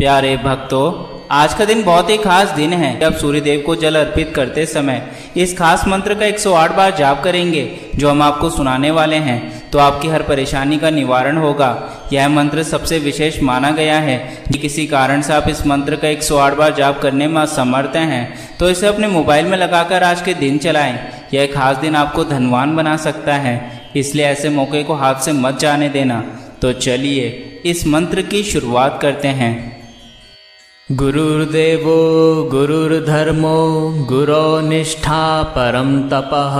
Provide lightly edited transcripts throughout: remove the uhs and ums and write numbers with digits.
प्यारे भक्तों, आज का दिन बहुत ही खास दिन है। जब सूर्यदेव को जल अर्पित करते समय इस खास मंत्र का 108 बार जाप करेंगे जो हम आपको सुनाने वाले हैं, तो आपकी हर परेशानी का निवारण होगा। यह मंत्र सबसे विशेष माना गया है कि किसी कारण से आप इस मंत्र का 108 बार जाप करने में असमर्थ हैं तो इसे अपने मोबाइल में लगाकर आज के दिन चलाएं। यह खास दिन आपको धनवान बना सकता है, इसलिए ऐसे मौके को हाथ से मत जाने देना। तो चलिए इस मंत्र की शुरुआत करते हैं। गुरुर्देवो गुरुर्धर्मो गुरो निष्ठा परम तपः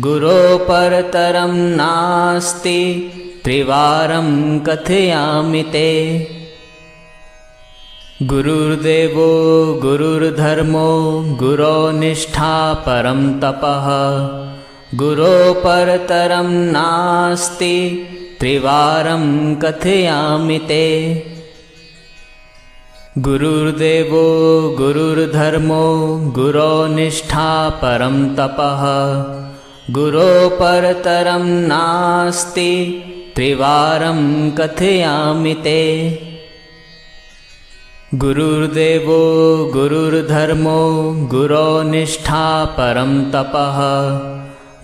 गुरो परतरं नास्ति त्रिवारं कथयामि ते। गुरुर्देवो गुरुर्धर्मो गुरो निष्ठा परम तपः गुरो परतरं नास्ति त्रिवारं कथयामि ते। गुरुर्देवो गुरुर्धर्मो गुरो निष्ठा परम तपः गुरो परतरं नास्ति त्रिवारं कथयामि ते। गुरुर्देवो गुरुर्धर्मो गुरो निष्ठा परम तपः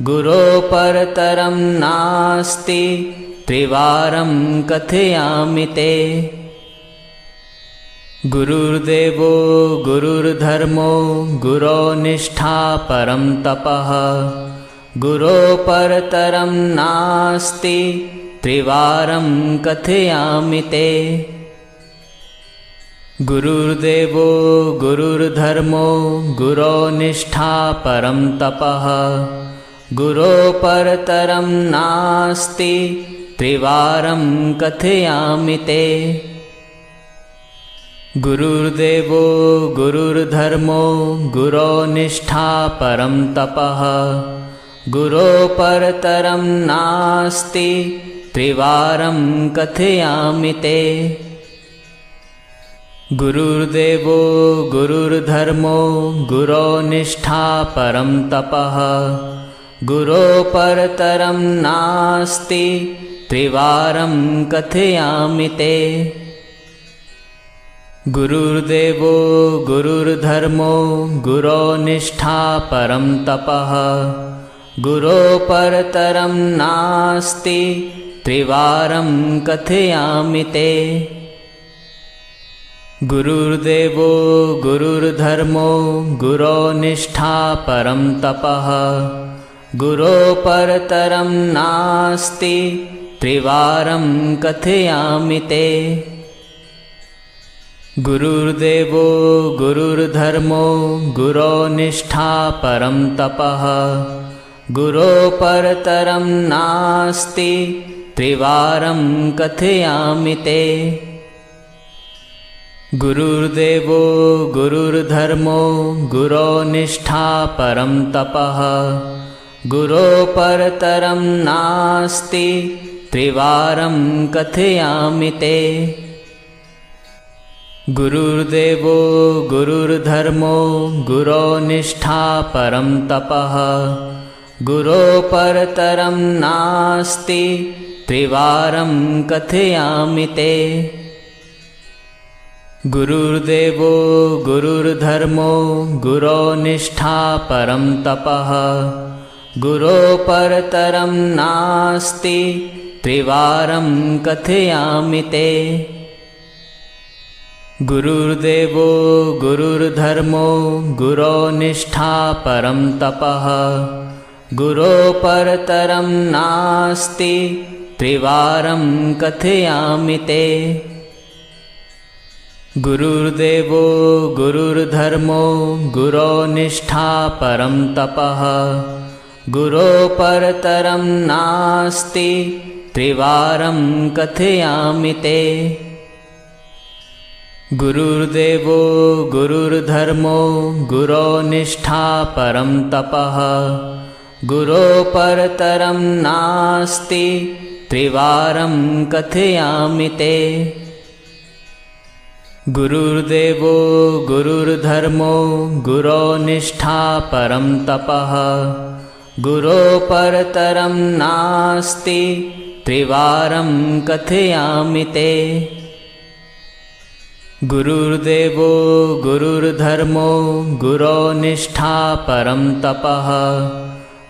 गुरो परतरं नास्ति त्रिवारं कथयामि ते। गुरुर्देवो गुरुर्धर्मो गुरो निष्ठा परम तपः गुरो परतरं नास्ति त्रिवारं कथयामि ते। गुरुर्देवो गुरुर्धर्मो गुरो निष्ठा परम तपः गुरो परतरं नास्ति त्रिवारं कथयामि ते। गुरुर्देवो गुरुर्धर्मो गुरो निष्ठा परम तपः गुरो परतरं नास्ति त्रिवारं कथयामि ते। गुरुर्देवो गुरुर्धर्मो गुरो निष्ठा परम तपः गुरो परतरं नास्ति त्रिवारं कथयामि ते। गुरुर्देवो गुरुर्धर्मो गुरो निष्ठा परम तपः गुरो परतरं नास्ति त्रिवारं कथयामि ते। गुरुर्देवो गुरुर्धर्मो गुरो निष्ठा परम तपः गुरो परतरं नास्ति त्रिवारं कथयामि ते। गुरुर्देवो गुरुर्धर्मो गुरो निष्ठा परम तपः गुरो परतरं नास्ति त्रिवारं कथयामि ते। गुरुर्देवो गुरुर्धर्मो गुरो निष्ठा परम तपः गुरो परतरं नास्ति त्रिवारं कथयामि ते। गुरुर्देवो गुरुर्धर्मो गुरो निष्ठा परम तपः गुरो परतरं नास्ति त्रिवारं कथयामि ते। गुरुर्देवो गुरुर्धर्मो गुरो निष्ठा परम तपः गुरो परतरं नास्ति त्रिवारं कथयामि ते। गुरुर्देवो गुरुर्धर्मो गुरो निष्ठा परम तपः गुरो परतरं नास्ति त्रिवारं कथयामि ते। गुरुर्देवो गुरुर्धर्मो गुरो निष्ठा परम तपः गुरो परतरं नास्ति त्रिवारं कथयामि ते। गुरुर्देवो गुरुर्धर्मो गुरो निष्ठा परम तपः गुरो परतरं नास्ति त्रिवारं कथयामि ते। गुरुर्देवो गुरुर्धर्मो गुरो निष्ठा परम तपः गुरो परतरं नास्ति त्रिवारं कथयामि ते। गुरुर्देवो गुरुर्धर्मो गुरोर्निष्ठा परं तपः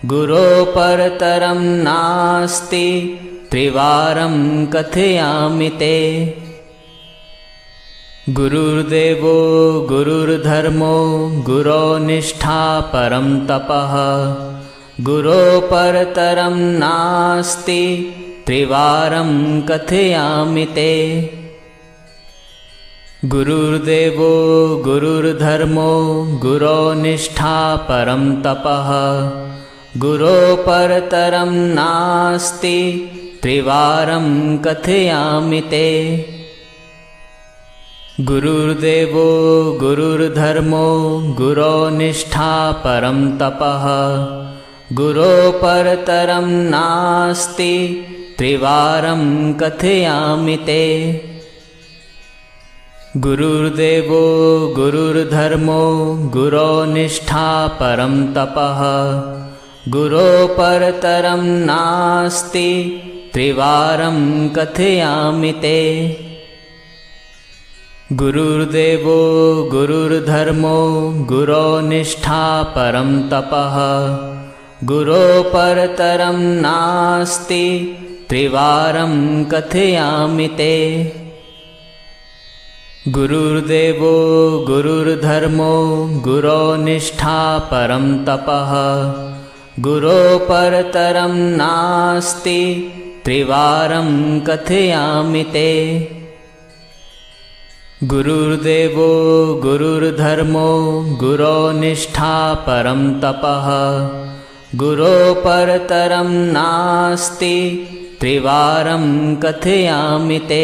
गुरोः परतरं नास्ति त्रिवारं कथयामि ते। गुरुर्देवो गुरुर्धर्मो गुरोर्निष्ठा परं तपः गुरोः परतरं नास्ति त्रिवारं कथयामि ते। गुरुर्देवो गुरुर्धर्मो गुरोर्निष्ठा परं तपः गुरोः परतरं नास्ति त्रिवारं कथयामि ते। गुरुर्देवो गुरुर्धर्मो गुरोर्निष्ठा परं तपः गुरोः परतरं नास्ति त्रिवारं कथयामि ते। गुरुर्देवो गुरुर्धर्मो गुरोर्निष्ठा परं तपः गुरोः परतरं नास्ति त्रिवारं कथयामि ते। गुरुर्देवो गुरुर्धर्मो गुरोर्निष्ठा परं तपः गुरोः परतरं नास्ति त्रिवारं कथयामि ते। गुरुर्देवो गुरुर्धर्मो गुरोर्निष्ठा परं तपः गुरोः परतरं नास्ति त्रिवारं कथयामि ते। गुरुर्देवो गुरुर्धर्मो गुरोर्निष्ठा परं तपः गुरोः परतरं नास्ति त्रिवारं कथयामि ते।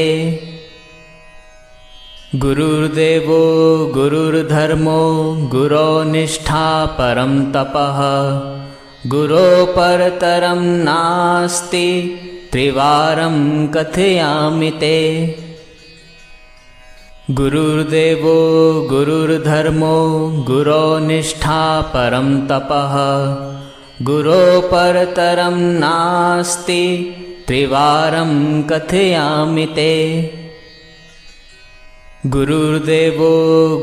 गुरुर्देवो गुरुर्धर्मो गुरोर्निष्ठा परं तपः गुरोः परतरं नास्ति त्रिवारं कथयामि ते। गुरुर्देवो गुरुर्धर्मो गुरोर्निष्ठा परं तपः गुरोः परतरं नास्ति त्रिवारं कथयामि ते। गुरुर्देवो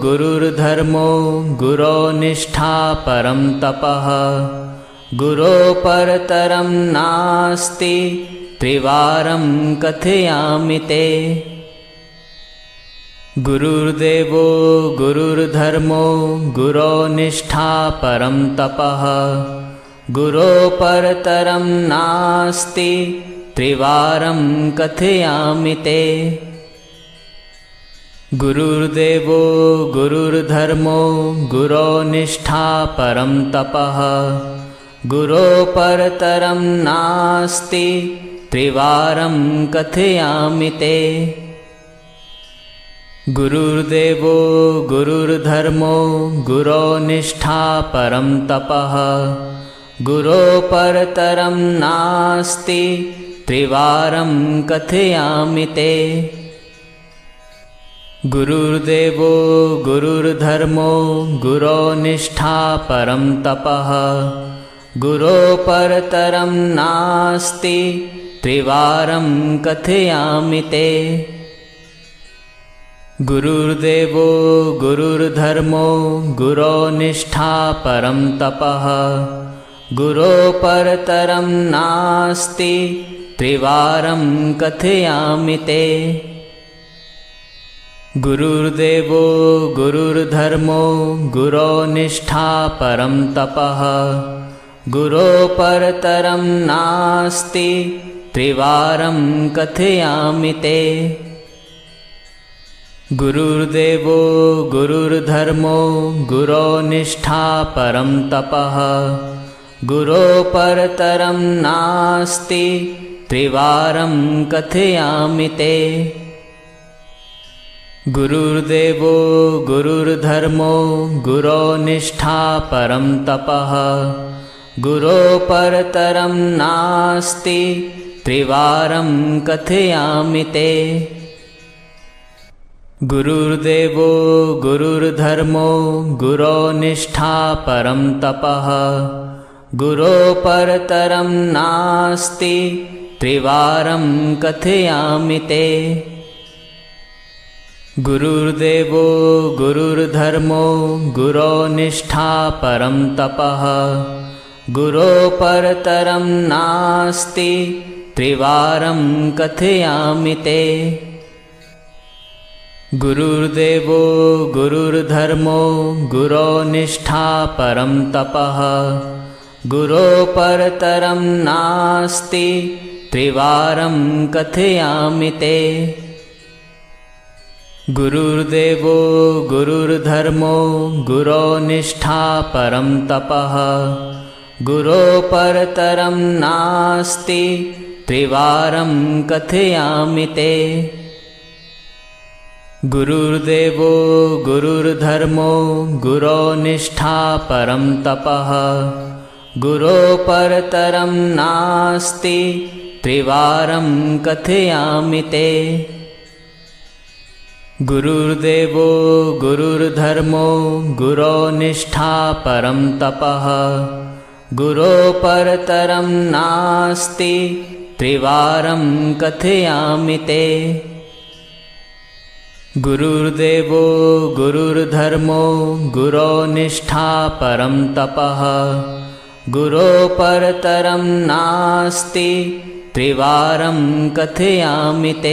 गुरुर्धर्मो गुरोर्निष्ठा परं तपः गुरोः परतरं नास्ति त्रिवारं कथयामि ते। गुरुर्देवो गुरुर्धर्मो गुरोर्निष्ठा परं तपः गुरोः परतरं नास्ति त्रिवारं कथयामि ते। गुरुर्देवो गुरुर्धर्मो गुरोर्निष्ठा परं तपः गुरोः परतरं नास्ति त्रिवारं कथयामि ते। गुरुर्देवो गुरुर्धर्मो गुरोर्निष्ठा परं तपः गुरोः परतरं नास्ति त्रिवारं कथयामि ते। गुरुर्देवो गुरुर्धर्मो गुरोर्निष्ठा परं तपः गुरोः परतरं नास्ति त्रिवारं कथयामि ते। गुरुर्देवो गुरुर्धर्मो गुरोर्निष्ठा परं तपः गुरोः परतरं नास्ति त्रिवारं कथयामि ते। गुरुर्देवो गुरुर्धर्मो गुरोर्निष्ठा परं तपः गुरोः परतरं नास्ति त्रिवारं कथयामि ते। गुरुर्देवो गुरुर्धर्मो गुरोर्निष्ठा परं तपः गुरोः परतरं नास्ति त्रिवारं कथयामि ते। गुरुर्देवो गुरुर्धर्मो गुरोर्निष्ठा परं तपः गुरोः परतरं नास्ति त्रिवारं कथयामि ते। गुरुर्देवो गुरुर्धर्मो गुरोर्निष्ठा परं तपः गुरोः परतरं नास्ति त्रिवारं कथयामि ते। गुरुर्देवो गुरुर्धर्मो गुरोनिष्ठा परं तपः गुरो परतरं नास्ति त्रिवारं कथयामि ते। गुरुर्देवो गुरुर्धर्मो गुरोनिष्ठा परं तपः गुरो परतरं नास्ति त्रिवारं कथयामि ते। गुरुर्देवो गुरुर्धर्मो गुरोनिष्ठा परं तपः गुरो परतरं नास्ति त्रिवारं कथयामि ते। गुरुर्देवो गुरुर्धर्मो गुरोनिष्ठा परं तपः गुरो परतरं नास्ति त्रिवारं कथयामि ते। गुरुर्देवो गुरुर्धर्मो गुरोनिष्ठा परं तपः गुरो परतरं नास्ति त्रिवारं कथयामि ते। गुरुर्देवो गुरुर्धर्मो गुरोनिष्ठा परं तपः गुरो परतरं नास्ति त्रिवारं कथयामि ते।